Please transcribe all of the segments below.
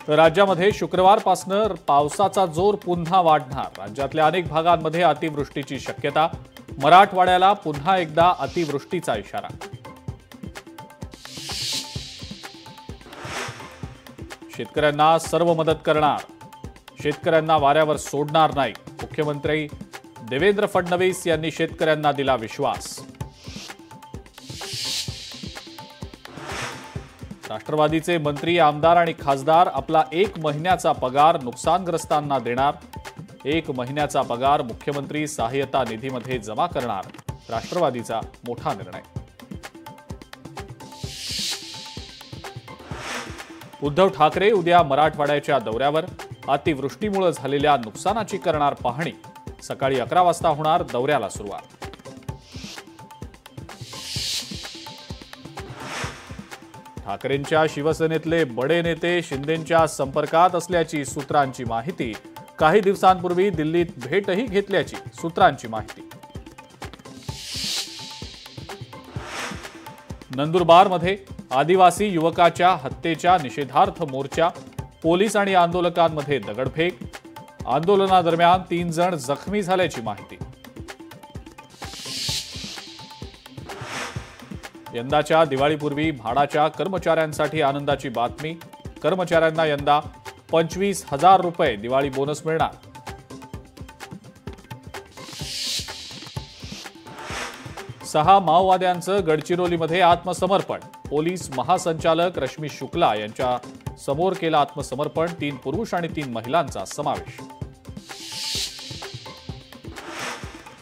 तर राज्यामध्ये शुक्रवारपासून पावसाचा जोर पुन्हा वाढणार। राज्यातल्या अनेक भागांमध्ये अतिवृष्टीची शक्यता। मराठवाड्याला पुन्हा एकदा अतिवृष्टीचा इशारा। शेतकऱ्यांना सर्व मदत करणार, शेतकऱ्यांना वाऱ्यावर सोडणार नाही। मुख्यमंत्री देवेंद्र फडणवीस यांनी शेतकऱ्यांना दिला विश्वास। राष्ट्रवादीचे मंत्री, आमदार आणि खासदार आपला 1 महिन्याचा पगार नुकसानग्रस्तांना देणार। 1 महिन्याचा पगार मुख्यमंत्री सहाय्यता निधीमध्ये जमा करणार। राष्ट्रवादीचा मोठा निर्णय। उद्धव ठाकरे उद्या मराठवाड्याच्या दौऱ्यावर। अतिवृष्टीमुळे झालेल्या नुकसानाची करणार पाहणी। सकाळी 11 वाजता होणार दौऱ्याला सुरुवात। ठाकरेंच्या शिवसेनेतले बडे नेते शिंदेंच्या संपर्कात असल्याची सूत्रांची माहिती। काही दिवसांपूर्वी दिल्लीत भेटही घेतल्याची सूत्रांची माहिती। नंदुरबारमध्ये आदिवासी युवकाच्या हत्येच्या निषेधार्थ मोर्चा। पोलीस आणि आंदोलकांमध्ये दगडफेक। आंदोलनादरम्यान 3 जण जखमी झाल्याची माहिती। यंदाच्या दिवाळीपूर्वी म्हाडाच्या कर्मचाऱ्यांसाठी आनंदाची बातमी। कर्मचाऱ्यांना यंदा 25,000 रुपये दिवाळी बोनस मिळणार। सहा माओवाद्यांचं गडचिरोलीमध्ये आत्मसमर्पण। पोलीस महासंचालक रश्मी शुक्ला यांच्या समोर केलं आत्मसमर्पण। 3 पुरुष आणि 3 महिलांचा समावेश।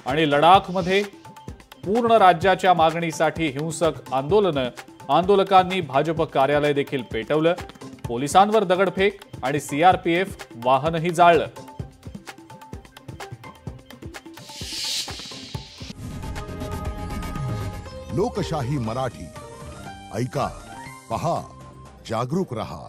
आणि लडाखमध्ये पूर्ण राज्याच्या मागणीसाठी हिंसक आंदोलनं। आंदोलकांनी भाजप कार्यालय देखील पेटवलं। पोलिसांवर दगडफेक आणि सीआरपीएफ वाहनही जाळलं। लोकशाही मराठी ऐका, पहा, जागरूक रहा।